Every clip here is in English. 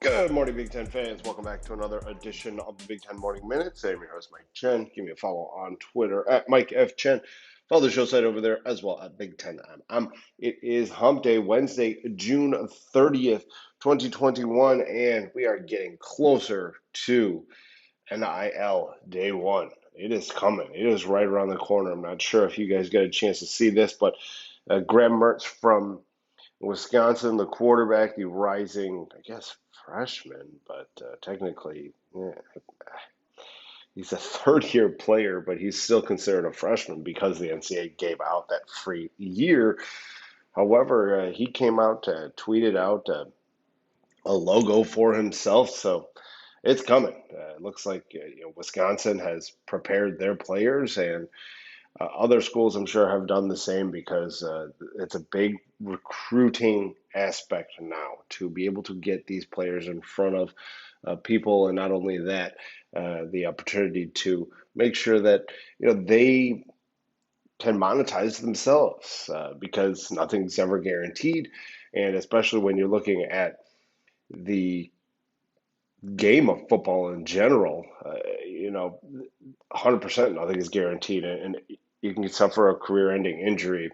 Good morning, Big Ten fans. Welcome back to another edition of the Big Ten Morning Minute. I'm your host, Mike Chen. Give me a follow on Twitter at Mike F. Chen. Follow the show site over there as well at Big Ten. It is Hump Day, Wednesday, June 30th, 2021, and we are getting closer to NIL Day 1. It is coming. It is right around the corner. I'm not sure if you guys got a chance to see this, but Graham Mertz from Wisconsin, the quarterback, the rising, I guess, freshman, but technically, he's a third-year player, but he's still considered a freshman because the NCAA gave out that free year. However, he came out, tweeted out a logo for himself, so it's coming. It looks like Wisconsin has prepared their players, and other schools, I'm sure, have done the same because it's a big recruiting aspect now to be able to get these players in front of people, and not only that, the opportunity to make sure that they can monetize themselves because nothing's ever guaranteed, and especially when you're looking at the game of football in general, 100% nothing is guaranteed, and you can suffer a career-ending injury,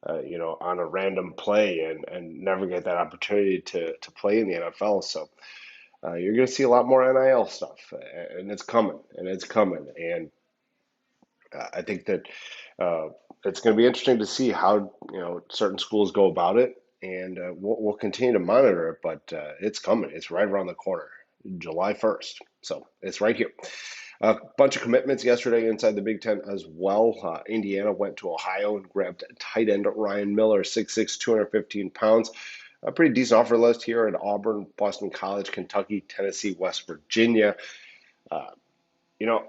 on a random play and never get that opportunity to play in the NFL. So you're going to see a lot more NIL stuff, and it's coming, and I think that it's going to be interesting to see how certain schools go about it, and we'll continue to monitor it. But it's coming; it's right around the corner, July 1st. So it's right here. A bunch of commitments yesterday inside the Big Ten as well. Indiana went to Ohio and grabbed tight end Ryan Miller, 6'6", 215 pounds. A pretty decent offer list here at Auburn, Boston College, Kentucky, Tennessee, West Virginia. Uh, you know,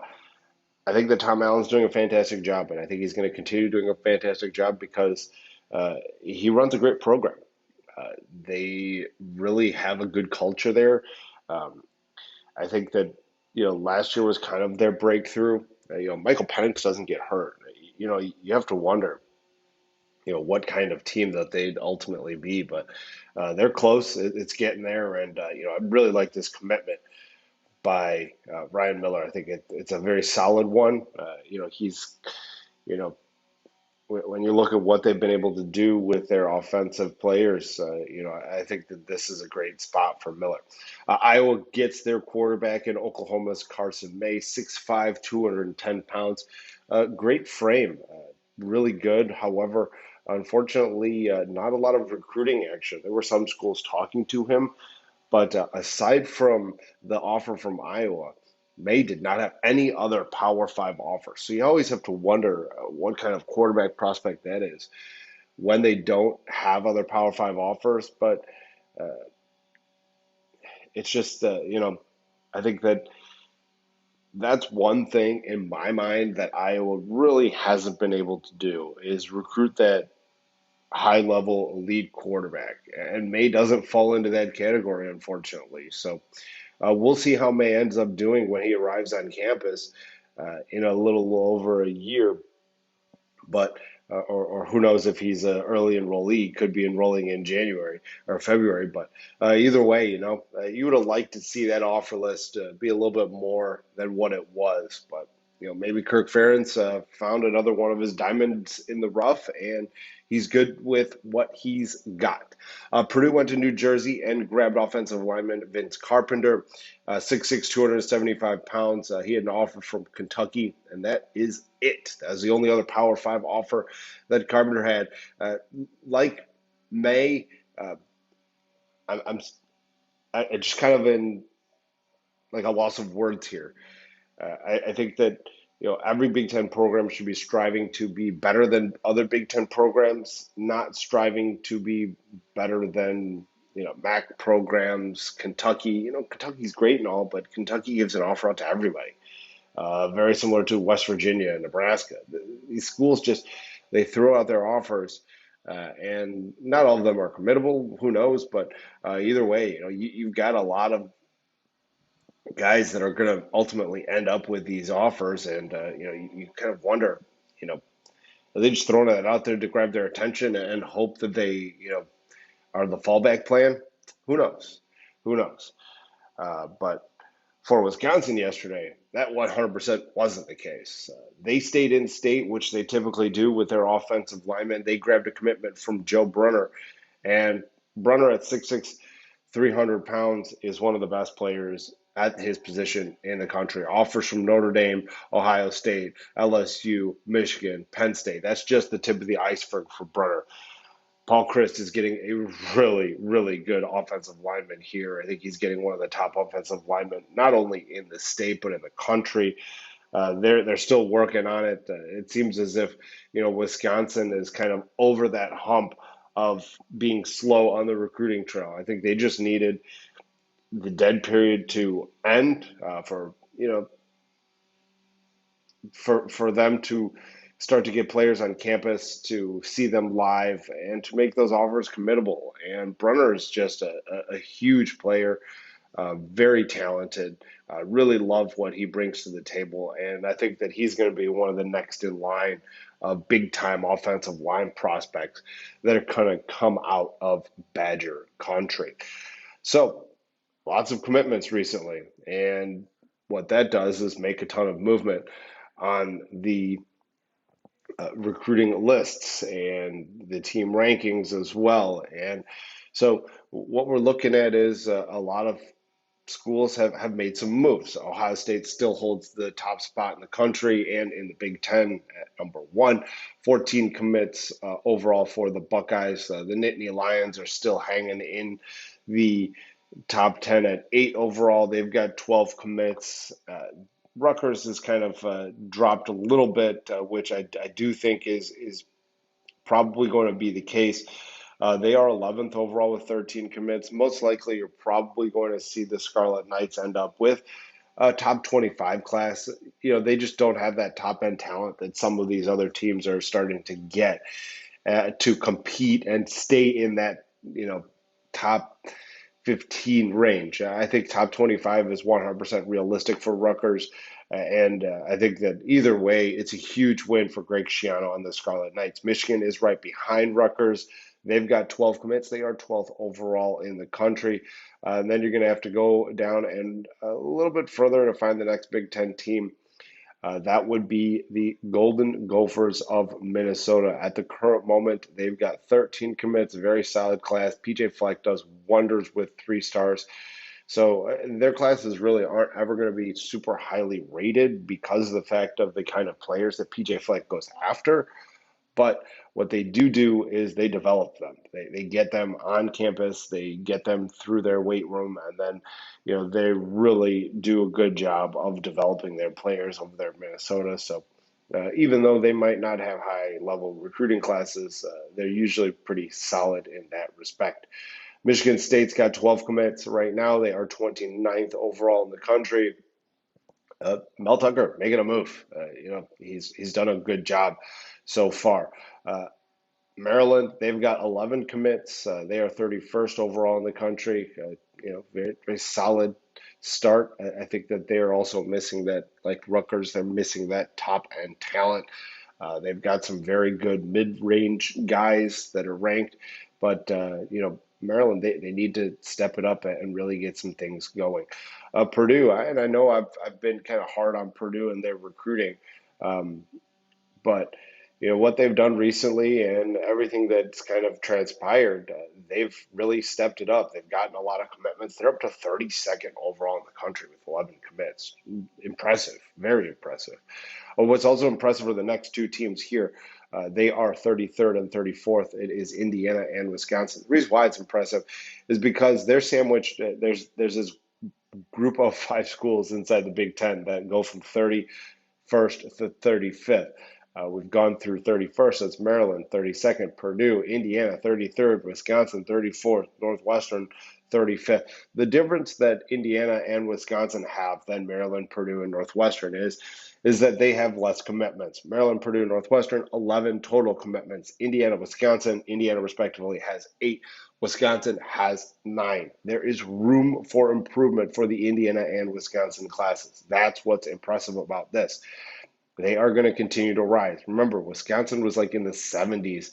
I think that Tom Allen's doing a fantastic job, and I think he's going to continue doing a fantastic job because he runs a great program. They really have a good culture there. Um, I think that last year was kind of their breakthrough. Michael Penix doesn't get hurt. You have to wonder, what kind of team that they'd ultimately be. But they're close. It's getting there, and I really like this commitment by Ryan Miller. I think it's a very solid one. He's you know when you look at what they've been able to do with their offensive players, I think that this is a great spot for Miller. Iowa gets their quarterback in Oklahoma's Carson May, 6'5", 210 pounds. Great frame, really good. However, unfortunately, not a lot of recruiting action. There were some schools talking to him, but aside from the offer from Iowa, May did not have any other Power Five offers. So you always have to wonder what kind of quarterback prospect that is when they don't have other Power Five offers. But uh, it's just, I think that that's one thing in my mind that Iowa really hasn't been able to do is recruit that high level elite quarterback. And May doesn't fall into that category, unfortunately. So we'll see how May ends up doing when he arrives on campus in a little over a year. But or who knows if he's an early enrollee, could be enrolling in January or February. But either way, you would have liked to see that offer list be a little bit more than what it was. But maybe Kirk Ferentz found another one of his diamonds in the rough, and he's good with what he's got. Purdue went to New Jersey and grabbed offensive lineman Vince Carpenter, 6'6", 275 pounds. He had an offer from Kentucky, and that is it. That was the only other Power 5 offer that Carpenter had. Like May, I'm just kind of in like a loss of words here. I think that every Big Ten program should be striving to be better than other Big Ten programs, not striving to be better than MAC programs. Kentucky, Kentucky's great and all, but Kentucky gives an offer out to everybody. Very similar to West Virginia and Nebraska. These schools just they throw out their offers, and not all of them are committable. Who knows? But either way, you've got a lot of guys that are going to ultimately end up with these offers, and you kind of wonder, are they just throwing that out there to grab their attention and hope that they are the fallback plan? Who knows? Who knows? But for Wisconsin yesterday, that 100% wasn't the case. They stayed in state, which they typically do with their offensive linemen. They grabbed a commitment from Joe Brunner, and Brunner at 6'6", 300 pounds is one of the best players at his position in the country. Offers from Notre Dame, Ohio State, LSU, Michigan, Penn State. That's just the tip of the iceberg for Brunner. Paul Chryst is getting a really, really good offensive lineman here. I think he's getting one of the top offensive linemen, not only in the state, but in the country. They're still working on it. It seems as if, Wisconsin is kind of over that hump of being slow on the recruiting trail. I think they just needed the dead period to end for them to start to get players on campus, to see them live, and to make those offers committable. And Brunner is just a huge player, very talented. Really love what he brings to the table, and I think that he's going to be one of the next in line of big-time offensive line prospects that are going to come out of Badger country. So, lots of commitments recently, and what that does is make a ton of movement on the recruiting lists and the team rankings as well. And so what we're looking at is a lot of schools have made some moves. Ohio State still holds the top spot in the country and in the Big Ten at number one. 14 commits overall for the Buckeyes. The Nittany Lions are still hanging in the top 10 at 8 overall. They've got 12 commits. Rutgers has kind of dropped a little bit, which I do think is probably going to be the case. They are 11th overall with 13 commits. Most likely, you're probably going to see the Scarlet Knights end up with a top 25 class. They just don't have that top end talent that some of these other teams are starting to get to compete and stay in that, top 15 range. I think top 25 is 100% realistic for Rutgers. And I think that either way, it's a huge win for Greg Schiano and the Scarlet Knights. Michigan is right behind Rutgers. They've got 12 commits. They are 12th overall in the country. And then you're going to have to go down and a little bit further to find the next Big Ten team. That would be the Golden Gophers of Minnesota. At the current moment, they've got 13 commits, a very solid class. PJ Fleck does wonders with 3 stars. So their classes really aren't ever going to be super highly rated because of the fact of the kind of players that PJ Fleck goes after. But what they do is they develop them. They get them on campus, they get them through their weight room, and then they really do a good job of developing their players over there in Minnesota. So even though they might not have high level recruiting classes, they're usually pretty solid in that respect. Michigan State's got 12 commits right now. They are 29th overall in the country. Mel Tucker making a move. He's done a good job so far. Maryland, they've got 11 commits. They are 31st overall in the country. Very, very solid start. I think that they are also missing that, like Rutgers, they're missing that top end talent. They've got some very good mid-range guys that are ranked, but Maryland, they need to step it up and really get some things going. Purdue, and I know I've been kind of hard on Purdue and their recruiting, but what they've done recently and everything that's kind of transpired, they've really stepped it up. They've gotten a lot of commitments. They're up to 32nd overall in the country with 11 commits. Impressive, very impressive. What's also impressive are the next 2 teams here. They are 33rd and 34th. It is Indiana and Wisconsin. The reason why it's impressive is because they're sandwiched. There's this group of 5 schools inside the Big Ten that go from 31st to 35th. We've gone through 31st. That's Maryland, 32nd, Purdue, Indiana, 33rd, Wisconsin, 34th, Northwestern, 35th. The difference that Indiana and Wisconsin have than Maryland, Purdue, and Northwestern is that they have less commitments. Maryland, Purdue, Northwestern, 11 total commitments. Indiana, Wisconsin, Indiana respectively has 8. Wisconsin has 9. There is room for improvement for the Indiana and Wisconsin classes. That's what's impressive about this. they are going to continue to rise. Remember, Wisconsin was like in the 70s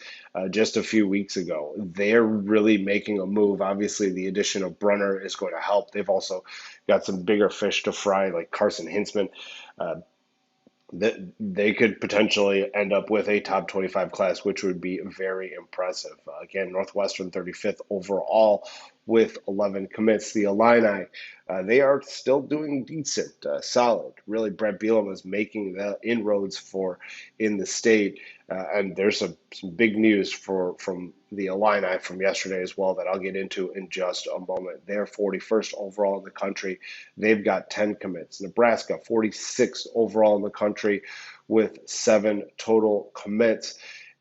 just a few weeks ago. They're really making a move. Obviously, the addition of Brunner is going to help. They've also got some bigger fish to fry, like Carson Hintzman. Uh, that they could potentially end up with a top 25 class, which would be very impressive. Again, Northwestern 35th overall with 11 commits. The Illini, they are still doing decent, solid. Really, Brett Bielema is making the inroads for in the state. And there's some big news from the Illini from yesterday as well that I'll get into in just a moment. They're 41st overall in the country. They've got 10 commits. Nebraska, 46th overall in the country with 7 total commits.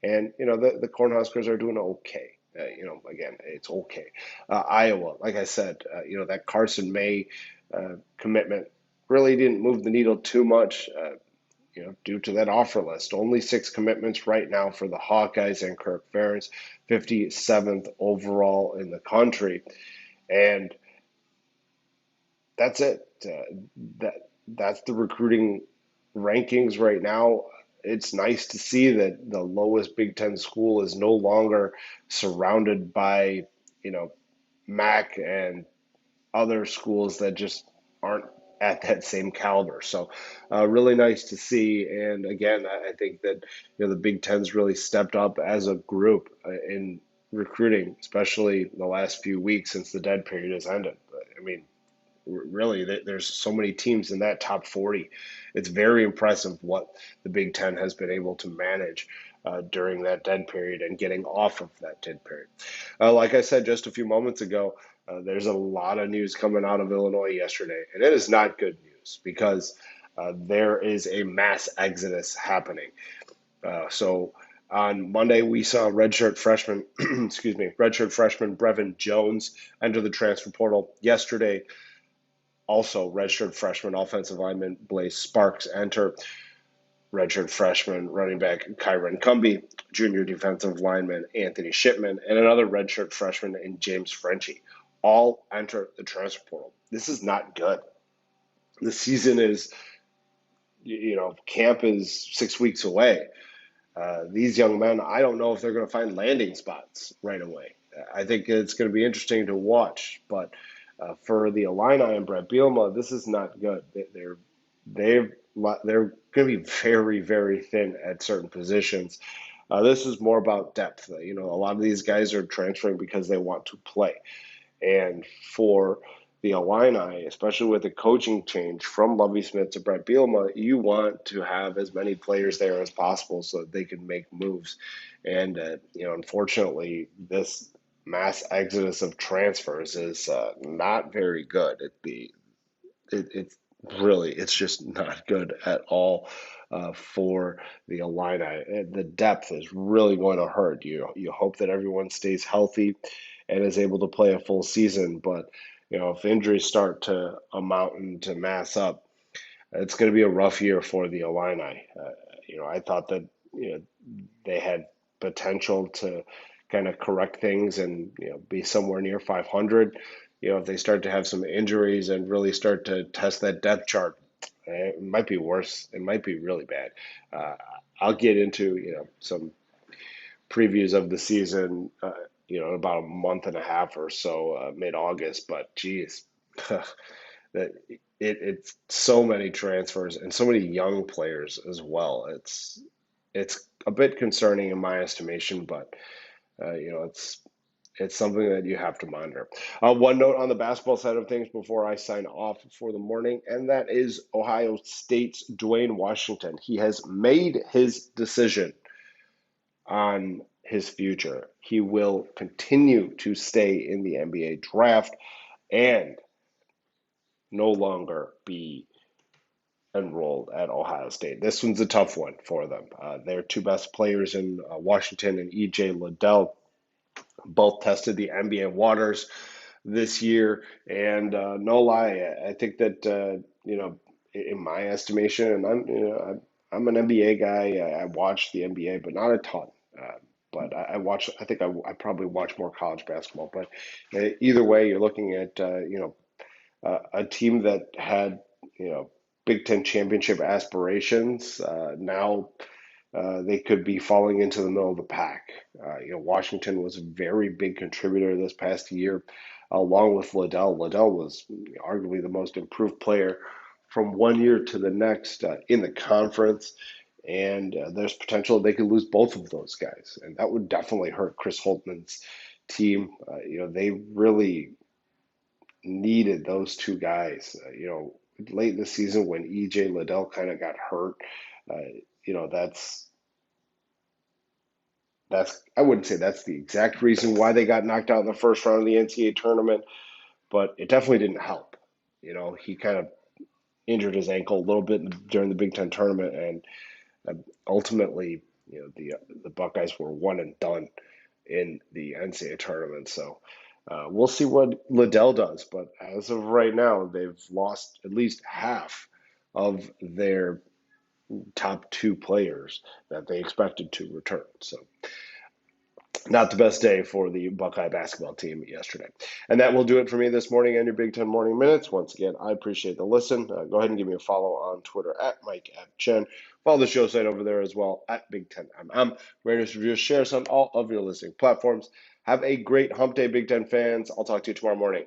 And, the Cornhuskers are doing okay. Again, it's okay. Iowa, like I said, that Carson May commitment really didn't move the needle too much. Due to that offer list. Only 6 commitments right now for the Hawkeyes and Kirk Ferentz, 57th overall in the country. And that's it. That's the recruiting rankings right now. It's nice to see that the lowest Big Ten school is no longer surrounded by, MAC and other schools that just aren't at that same caliber. So really nice to see. And again, I think that the Big Ten's really stepped up as a group in recruiting, especially the last few weeks since the dead period has ended. I mean, really, there's so many teams in that top 40. It's very impressive what the Big Ten has been able to manage during that dead period and getting off of that dead period. Like I said just a few moments ago, there's a lot of news coming out of Illinois yesterday, and it is not good news because there is a mass exodus happening. So on Monday, we saw redshirt freshman, redshirt freshman Brevin Jones enter the transfer portal. Yesterday, also redshirt freshman offensive lineman Blaze Sparks enter. Redshirt freshman running back Kyron Cumby, junior defensive lineman Anthony Shipman, and another redshirt freshman in James Frenchie. All enter the transfer portal. This is not good. The season is, camp is 6 weeks away. These young men, I don't know if they're going to find landing spots right away. I think it's going to be interesting to watch, but for the Illini and Brett Bielema, this is not good. They're going to be very, very thin at certain positions. This is more about depth. A lot of these guys are transferring because they want to play. And for the Illini, especially with the coaching change from Lovie Smith to Brett Bielema, you want to have as many players there as possible so that they can make moves. And, unfortunately, this mass exodus of transfers is not very good. It's just not good at all for the Illini. The depth is really going to hurt. You hope that everyone stays healthy and is able to play a full season, but if injuries start to amount and to mass up, it's going to be a rough year for the Illini. I thought that they had potential to kind of correct things and be somewhere near 500. If they start to have some injuries and really start to test that depth chart, it might be worse. It might be really bad. I'll get into some previews of the season, in about a month and a half or so, mid-August. But geez, that it's so many transfers and so many young players as well. It's a bit concerning in my estimation, but it's something that you have to monitor. One note on the basketball side of things before I sign off for the morning, and that is Ohio State's Dwayne Washington. He has made his decision on his future. He will continue to stay in the NBA draft and no longer be enrolled at Ohio State. This one's a tough one for them. Their 2 best players in Washington and E.J. Liddell both tested the NBA waters this year, and no lie, I think that in my estimation, and I'm an NBA guy. I watch the NBA, but not a ton. But I watch. I think I probably watch more college basketball. But either way, you're looking at a team that had Big Ten championship aspirations. Now they could be falling into the middle of the pack. Washington was a very big contributor this past year, along with Liddell. Liddell was arguably the most improved player from one year to the next in the conference, and there's potential they could lose both of those guys, and that would definitely hurt Chris Holtman's team. They really needed those two guys. Late in the season when EJ Liddell kind of got hurt, uh, that's I wouldn't say that's the exact reason why they got knocked out in the first round of the NCAA tournament, but it definitely didn't help. He kind of injured his ankle a little bit during the Big Ten tournament, and ultimately, the Buckeyes were one and done in the NCAA tournament. So we'll see what Liddell does, but as of right now, they've lost at least half of their top two players that they expected to return. So not the best day for the Buckeye basketball team yesterday. And that will do it for me this morning on your Big Ten Morning Minutes. Once again, I appreciate the listen. Go ahead and give me a follow on Twitter at Mike F. Chen. Follow the show site over there as well at Big Ten MM. Rate us, review, share us on all of your listening platforms. Have a great hump day, Big Ten fans. I'll talk to you tomorrow morning.